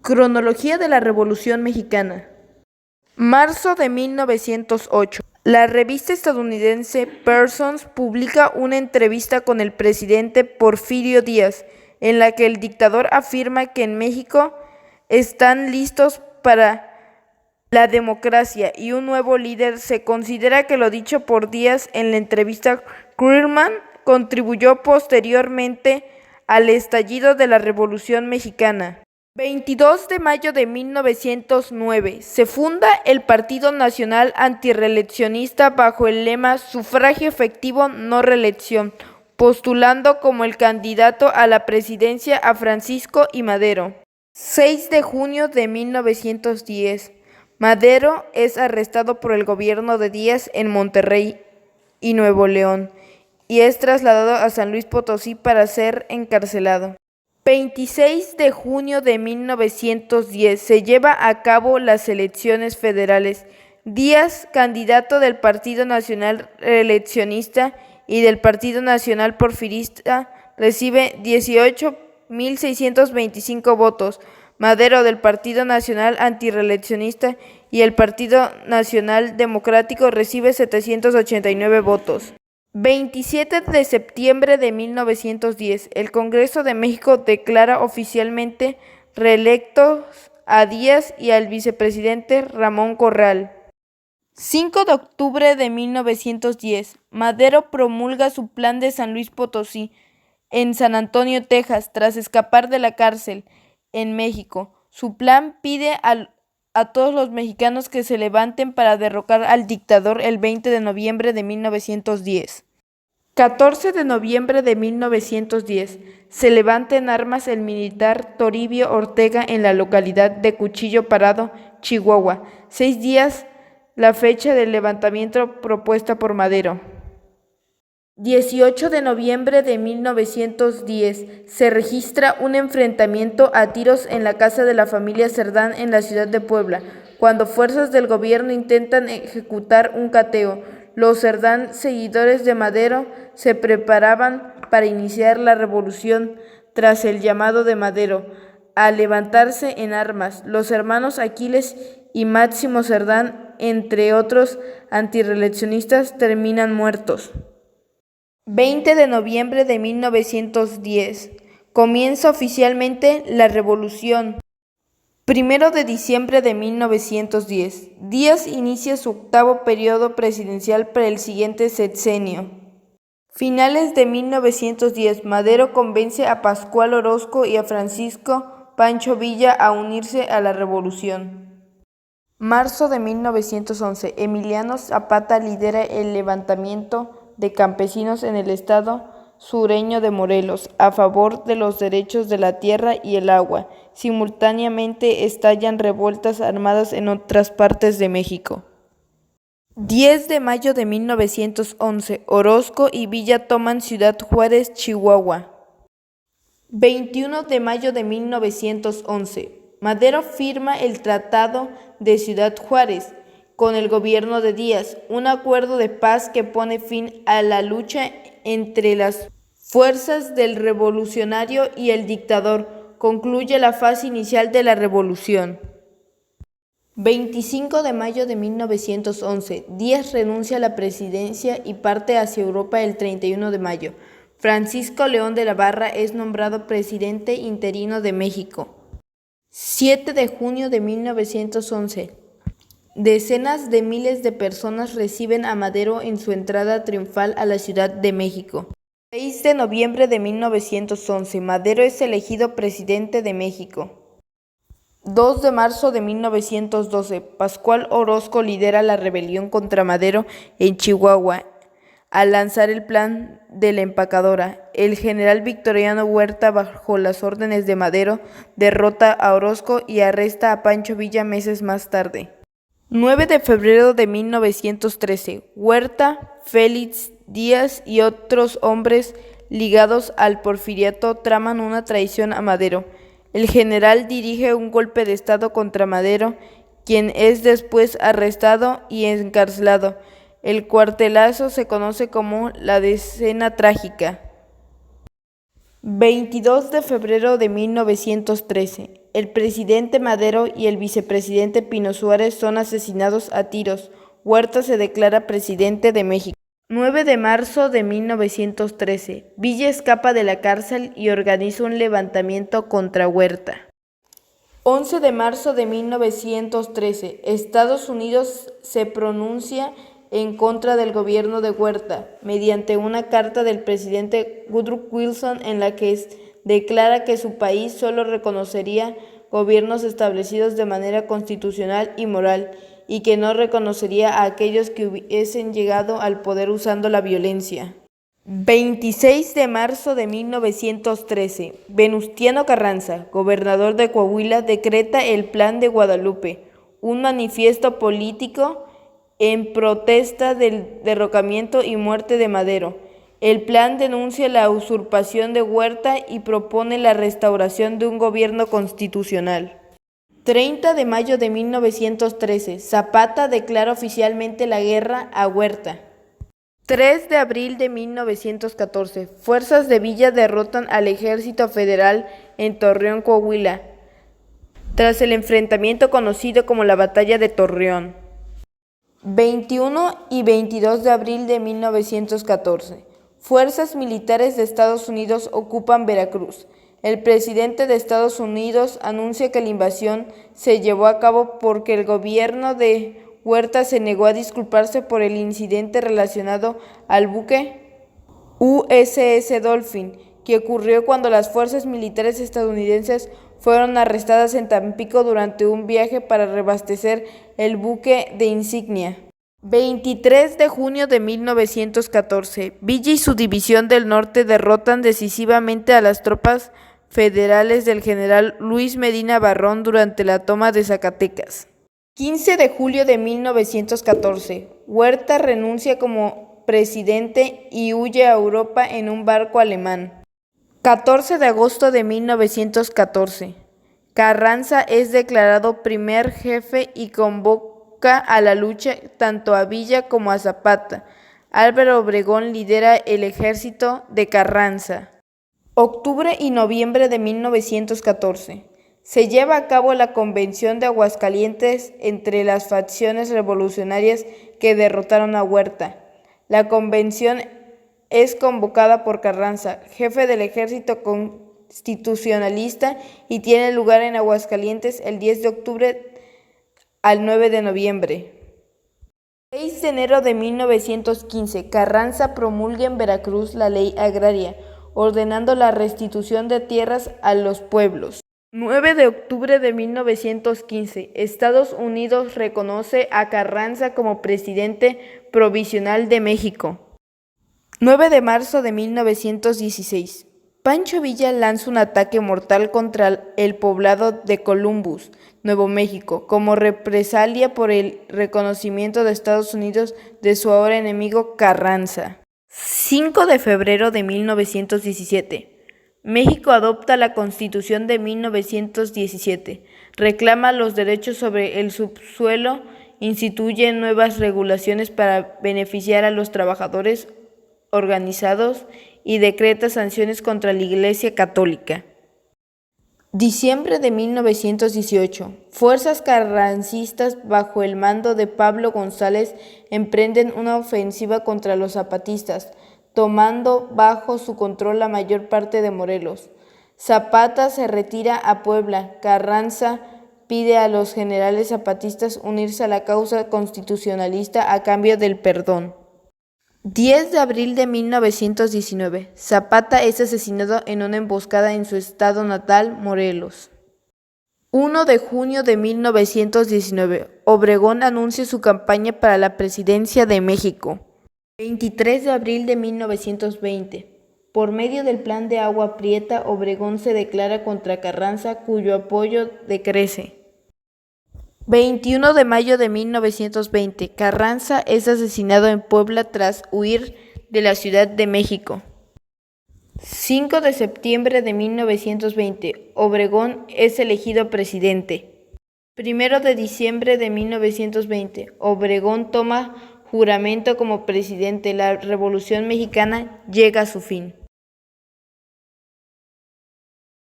Cronología de la Revolución Mexicana. Marzo de 1908. La revista estadounidense Parsons publica una entrevista con el presidente Porfirio Díaz, en la que el dictador afirma que en México están listos para la democracia y un nuevo líder. Se considera que lo dicho por Díaz en la entrevista Krugman contribuyó posteriormente al estallido de la Revolución Mexicana. 22 de mayo de 1909. Se funda el Partido Nacional Antirreeleccionista bajo el lema Sufragio efectivo, no reelección, postulando como el candidato a la presidencia a Francisco I. Madero. 6 de junio de 1910. Madero es arrestado por el gobierno de Díaz en Monterrey y Nuevo León y es trasladado a San Luis Potosí para ser encarcelado. 26 de junio de 1910 se lleva a cabo las elecciones federales. Díaz, candidato del Partido Nacional Reeleccionista y del Partido Nacional Porfirista, recibe 18.625 votos. Madero, del Partido Nacional Antirreeleccionista y el Partido Nacional Democrático, recibe 789 votos. 27 de septiembre de 1910, el Congreso de México declara oficialmente reelectos a Díaz y al vicepresidente Ramón Corral. 5 de octubre de 1910, Madero promulga su plan de San Luis Potosí en San Antonio, Texas, tras escapar de la cárcel en México. Su plan pide a todos los mexicanos que se levanten para derrocar al dictador el 20 de noviembre de 1910. 14 de noviembre de 1910. Se levanta en armas el militar Toribio Ortega en la localidad de Cuchillo Parado, Chihuahua. 6 días la fecha del levantamiento propuesta por Madero. 18 de noviembre de 1910 se registra un enfrentamiento a tiros en la casa de la familia Cerdán en la ciudad de Puebla, cuando fuerzas del gobierno intentan ejecutar un cateo. Los Cerdán, seguidores de Madero, se preparaban para iniciar la revolución tras el llamado de Madero a levantarse en armas. Los hermanos Aquiles y Máximo Cerdán, entre otros antirreeleccionistas, terminan muertos. 20 de noviembre de 1910. Comienza oficialmente la revolución. 1 de diciembre de 1910. Díaz inicia su octavo periodo presidencial para el siguiente sexenio. Finales de 1910. Madero convence a Pascual Orozco y a Francisco Pancho Villa a unirse a la revolución. Marzo de 1911. Emiliano Zapata lidera el levantamiento de campesinos en el estado sureño de Morelos a favor de los derechos de la tierra y el agua. Simultáneamente estallan revueltas armadas en otras partes de México. 10 de mayo de 1911. Orozco y Villa toman Ciudad Juárez, Chihuahua. 21 de mayo de 1911. Madero firma el Tratado de Ciudad Juárez con el gobierno de Díaz, un acuerdo de paz que pone fin a la lucha entre las fuerzas del revolucionario y el dictador. Concluye la fase inicial de la revolución. 25 de mayo de 1911. Díaz renuncia a la presidencia y parte hacia Europa el 31 de mayo. Francisco León de la Barra es nombrado presidente interino de México. 7 de junio de 1911. Decenas de miles de personas reciben a Madero en su entrada triunfal a la Ciudad de México. 6 de noviembre de 1911. Madero es elegido presidente de México. 2 de marzo de 1912. Pascual Orozco lidera la rebelión contra Madero en Chihuahua al lanzar el plan de la empacadora. El general Victoriano Huerta, bajo las órdenes de Madero, derrota a Orozco y arresta a Pancho Villa meses más tarde. 9 de febrero de 1913. Huerta, Félix Díaz y otros hombres ligados al porfiriato traman una traición a Madero. El general dirige un golpe de estado contra Madero, quien es después arrestado y encarcelado. El cuartelazo se conoce como la Decena Trágica. 22 de febrero de 1913. El presidente Madero y el vicepresidente Pino Suárez son asesinados a tiros. Huerta se declara presidente de México. 9 de marzo de 1913. Villa escapa de la cárcel y organiza un levantamiento contra Huerta. 11 de marzo de 1913. Estados Unidos se pronuncia en contra del gobierno de Huerta mediante una carta del presidente Woodrow Wilson en la que declara que su país solo reconocería gobiernos establecidos de manera constitucional y moral y que no reconocería a aquellos que hubiesen llegado al poder usando la violencia. 26 de marzo de 1913. Venustiano Carranza, gobernador de Coahuila, decreta el Plan de Guadalupe, un manifiesto político en protesta del derrocamiento y muerte de Madero. El plan denuncia la usurpación de Huerta y propone la restauración de un gobierno constitucional. 30 de mayo de 1913. Zapata declara oficialmente la guerra a Huerta. 3 de abril de 1914. Fuerzas de Villa derrotan al ejército federal en Torreón, Coahuila, tras el enfrentamiento conocido como la Batalla de Torreón. 21 y 22 de abril de 1914. Fuerzas militares de Estados Unidos ocupan Veracruz. El presidente de Estados Unidos anuncia que la invasión se llevó a cabo porque el gobierno de Huerta se negó a disculparse por el incidente relacionado al buque USS Dolphin, que ocurrió cuando las fuerzas militares estadounidenses fueron arrestadas en Tampico durante un viaje para reabastecer el buque de insignia. 23 de junio de 1914. Villa y su división del norte derrotan decisivamente a las tropas federales del general Luis Medina Barrón durante la toma de Zacatecas. 15 de julio de 1914. Huerta renuncia como presidente y huye a Europa en un barco alemán. 14 de agosto de 1914. Carranza es declarado primer jefe y convoca a la lucha tanto a Villa como a Zapata. Álvaro Obregón lidera el ejército de Carranza. Octubre y noviembre de 1914. Se lleva a cabo la Convención de Aguascalientes entre las facciones revolucionarias que derrotaron a Huerta. La convención es convocada por Carranza, jefe del ejército constitucionalista, y tiene lugar en Aguascalientes el 10 de octubre al 9 de noviembre. 6 de enero de 1915. Carranza promulga en Veracruz la ley agraria, ordenando la restitución de tierras a los pueblos. 9 de octubre de 1915. Estados Unidos reconoce a Carranza como presidente provisional de México. 9 de marzo de 1916. Pancho Villa lanza un ataque mortal contra el poblado de Columbus, Nuevo México, como represalia por el reconocimiento de Estados Unidos de su ahora enemigo Carranza. 5 de febrero de 1917. México adopta la Constitución de 1917, reclama los derechos sobre el subsuelo, instituye nuevas regulaciones para beneficiar a los trabajadores organizados y decreta sanciones contra la Iglesia Católica. Diciembre de 1918. Fuerzas carrancistas bajo el mando de Pablo González emprenden una ofensiva contra los zapatistas, tomando bajo su control la mayor parte de Morelos. Zapata se retira a Puebla. Carranza pide a los generales zapatistas unirse a la causa constitucionalista a cambio del perdón. 10 de abril de 1919. Zapata es asesinado en una emboscada en su estado natal, Morelos. 1 de junio de 1919. Obregón anuncia su campaña para la presidencia de México. 23 de abril de 1920. Por medio del Plan de Agua Prieta, Obregón se declara contra Carranza, cuyo apoyo decrece. 21 de mayo de 1920. Carranza es asesinado en Puebla tras huir de la Ciudad de México. 5 de septiembre de 1920. Obregón es elegido presidente. 1 de diciembre de 1920. Obregón toma juramento como presidente. La Revolución Mexicana llega a su fin.